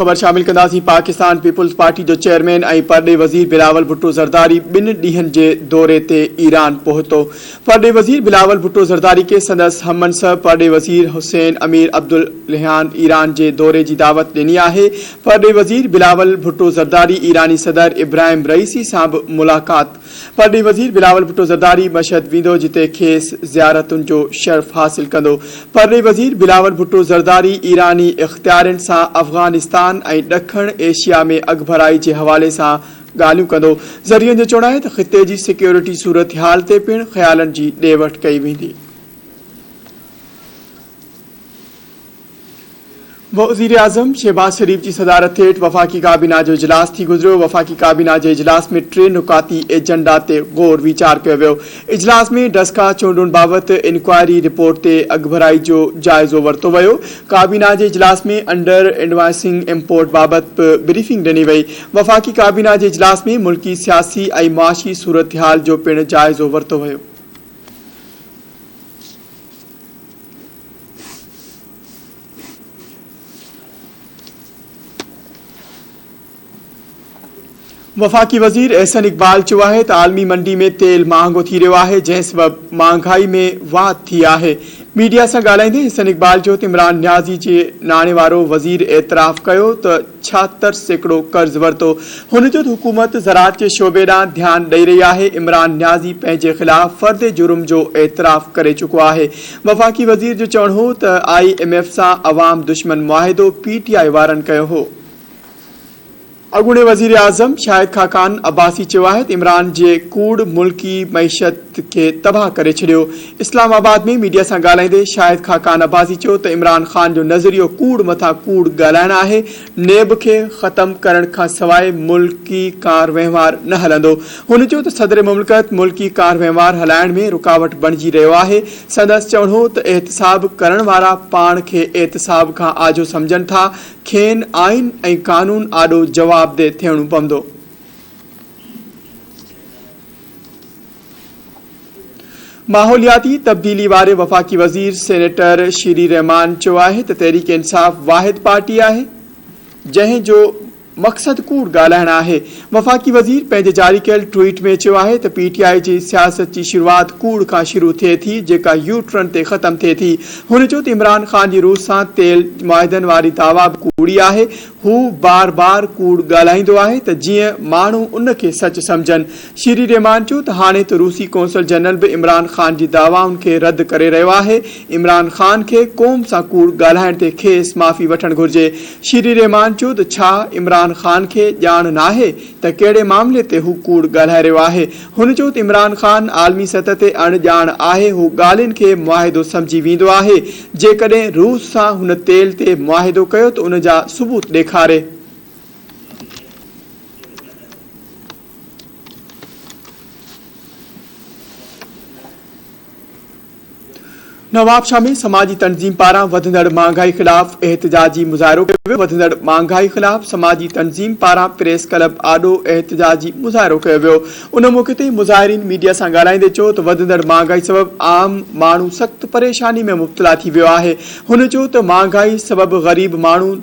खबर शामिल कंदासीं। पाकिस्तान पीपुल्स पार्टी जो चेयरमैन ऐं परॾे वज़ीर बिलावल भुट्टो ज़रदारी 2 ॾींहनि जे दौरे ते ईरान पहुतो। परॾे वज़ीर बिलावल भुट्टो ज़रदारी के संदसि हममनसब परॾे वज़ीर हुसैन अमीर अब्दुल्लहियान ईरान जे दौरे जी दावत ॾिनी आहे। परॾे वज़ीर बिलावल भुट्टो ज़रदारी ईरानी सदर इब्राहिम रईसी सां बि मुलाक़ात। परॾे वज़ीर बिलावल भुट्टो ज़रदारी मशहद वेंदो जिते खेसि ज़ियारतुनि जो शर्फ़ हासिल कंदो। परॾे वज़ीर बिलावल भुट्टो ज़रदारी ईरानी इख़्तियारनि सां अफ़गानिस्तान ऐं ॾखण एशिया में अगभराई जे हवाले सां ॻाल्हियूं कंदो। ज़रियनि जो चवणु आहे त ख़िते जी सिक्योरिटी सूरत हाल ते पिणु ख़्यालनि जी ॾे वठि कई वेंदी। वज़ीर आज़म शहबाज शरीफ की सदारत हेठि वफ़ाक़ी काबीना जो इजलास थी गुज़रियो। वफ़ाक़ी काबीना जे इजलास में 3 नुकाती एजेंडा ते गौर वीचार कयो वियो। इजलास में डस्का चूंडुनि बाबति इंक्वायरी रिपोर्ट ते अगभराई जो जाइज़ो वरितो वियो। काबीना जे इजलास में अंडर इनवॉइसिंग इम्पोर्ट बाबति ब्रीफिंग ॾिनी वई। वफ़ाक़ी काबीना जे इजलास में मुल्की सियासी ऐं मुआशी सूरत हाल जो पिणु जाइज़ो वरितो वियो। वफ़ाक़ी वज़ीर एहसन इक़बाल चयो आहे त आलमी मंडी में तेल महांगो थी रहियो आहे, जंहिं सबबि महांगाई में वाध थी आहे। मीडिया सां ॻाल्हाईंदे एहसन इक़बाल चयो त इमरान न्याज़ी जे नाणे वारो वज़ीर एतराफ़ कयो त 76% कर्ज़ वरितो। हुन चयो त हुकूमत ज़राअत जे शोबे ॾांहुं ध्यानु ॾेई रही आहे। इमरान न्याज़ी पंहिंजे ख़िलाफ़ फ़र्द जुर्म जो एतराफ़ करे चुको आहे। वफ़ाक़ी वज़ीर जो चवणु हो त IMF सां अवाम दुश्मन मुआहिदो PTI वारनि कयो हो। अॻूणे वज़ीर आज़म शाहिद खाकान अब्बासी चयो आहे त इमरान जे कूड़ मुल्की मईशत खे तबाह करे छॾियो। इस्लामाबाद में मीडिया सां ॻाल्हाईंदे शाहिद खाकान अब्बासी चयो त इमरान ख़ान जो नज़रियो कूड़ मथां कूड़ ॻाल्हाइणु आहे। नेब खे ख़तमु करण खां सवाइ मुल्की कार वहिंवार न हलंदो। हुन चयो त सदर मुल्कत मुल्की कार वहिंवार हलाइण में रुकावट बणिजी रहियो आहे। संदसि चवणु हो त एहतिसाब करण वारा पाण खे एहतिसाब खां आजो सम्झनि था। खेनि आइन ऐं कानून आॾो जवाबदेह थियणो पवंदो। माहौलियाती तब्दीली वारे वफ़ाक़ी वज़ीर सेनेटर शीरी रहमान चयो आहे त तहरीक इंसाफ़ वाहिद पार्टी आहे जंहिं जो मक़सद कूड़ ॻाल्हाइणु आहे। वफ़ाक़ी वज़ीर पंहिंजे जारी कयल ट्वीट में चयो आहे त PTI जी सियासत जी शुरूआति कूड़ खां शुरू थिए थी जेका U-टर्न ते ख़तमु थिए थी। हुन चयो त इमरान ख़ान जी रूस सां तेल मुआहिदनि वारी दावा बि कूड़ी आहे। हू बार बार कूड़ ॻाल्हाईंदो आहे त जीअं माण्हू उन खे सच सम्झनि। शीरी रहमान चयो त हाणे त रूसी कौंसल जनरल बि इमरान ख़ान जी दावाउनि खे रद्द करे रहियो आहे। इमरान ख़ान खे क़ौम सां कूड़ ॻाल्हाइण ते खेसि माफ़ी वठणु घुर्जे। शीरी रहमान चयो त छा इमरान ख़ान खे ॼाण नाहे त कहिड़े मामले ते हू कूड़ ॻाल्हाए रहियो आहे। हुन चयो त इमरान ख़ान आलमी सतह ते अणॼाण आहे। हू ॻाल्हियुनि खे मुआहिदो सम्झी वेंदो आहे। जेकॾहिं रूस सां हुन तेल ते मुआहिदो कयो त उन जा सबूत ॾेखारे। नवाबशाह में समाजी तंज़ीम पारां वधंदड़ महांगाई ख़िलाफ़ एहतिजाजी मुज़ाहिरो कयो वियो। वधंदड़ महांगाई ख़िलाफ़ समाजी तंज़ीम पारां प्रेस क्लब आॾो एहतिजाजी मुज़ाहिरो कयो वियो। उन मौक़े ते मुज़ाहिरीन मीडिया सां ॻाल्हाईंदे चयो त वधंदड़ महांगाई सबबि आम माण्हू सख़्तु परेशानी में मुब्तला थी वियो आहे। हुन चयो त महांगाई सबबि ग़रीब माण्हू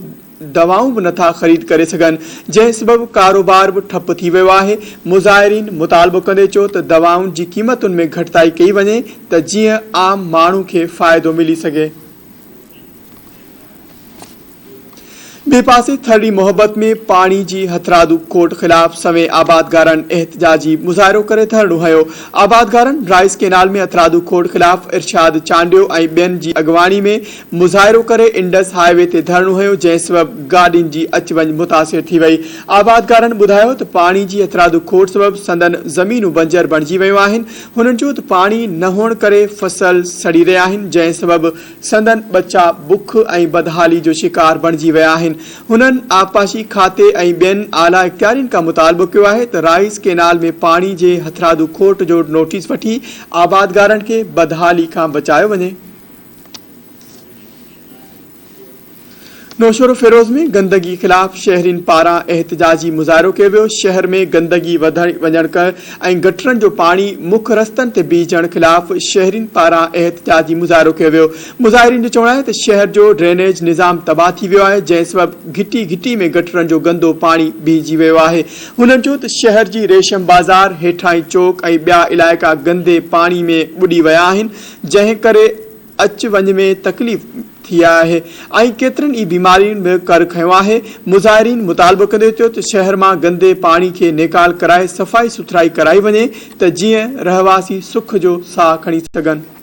दवाऊं भी नथा ख़रीद करे सघनि, जंहिं सबबि कारोबार भी ठप थी वियो आहे। मुज़ाहिरीन मुतालबो कंदे चयो त दवाउनि जी क़ीमतुनि में घटिताई कई वञे त जीअं आम माण्हू खे फ़ाइदो मिली सघे। बे पासे थड़ी मोहब्बत में पानी जी हथरादू खोट ख़िलाफ़ सवें आबादगारनि एहतिजाजी मुज़ाहिरो करे धरणो हयो। आबादगारनि राइस केनाल में हथरादू खोट ख़िलाफ़ इरशाद चांडियो ऐं ॿियनि जी अॻवानी में मुज़ाहिरो करे इंडस हाईवे ते धरणो हयो, जंहिं सबबि गाॾियुनि जी अच वञ मुतासिर थी वई। आबादगारनि ॿुधायो त पाणी जी हथरादू खोट सबबि संदन ज़मीनूं बंजर बणिजी वियूं आहिनि। हुननि चयो त पाणी न हुअण करे फसल सड़ी रहिया आहिनि, जंहिं सबबि संदन बचा बुख ऐं बदहाली जो शिकार बणिजी विया आहिनि। हुननि आबपाशी खाते ऐं ॿियनि आला इख्तियारियुनि खां मुतालबो कयो आहे त राइस केनाल में पाणी जे हथरादू खोट जो नोटिस वठी आबादगारनि खे बदहाली खां बचायो वञे। नौशेरो फिरोज में गंदगी खिलाफ शहरीन पारां एहतजाजी मुज़ाहिरो कयो वियो। शहर में गंदगी वधण ऐं गटरनि जो पाणी मुख्य रस्तनि ते बीहण खिलाफ शहरीन पारां एहतजाजी मुज़ाहिरो कयो वियो। मुज़ाहिरीन जो चवणु आहे त शहर जो ड्रेनेज निज़ाम तबाह थी वियो आहे, जंहिं सबबि घिटी घिटी में गटरनि जो गंदो पाणी बीहजी वियो आहे। हुननि चयो त शहर जी रेशम बाज़ार, हेठाई चौक ऐं ॿिया इलाइक़ा गंदे पाणी में ॿुॾी विया आहिनि, जंहिं करे अच वञ में तकलीफ़ थी आहे ऐं केतिरनि ई बीमारियुनि में कर खंयो आहे। मुज़ाहिरीन मुतालबो कंदे चयो त शहर मां गंदे पाणी खे निकाल कराए सफ़ाई सुथराई कराई वञे त जीअं रहवासी सुख जो साह खणी सघनि।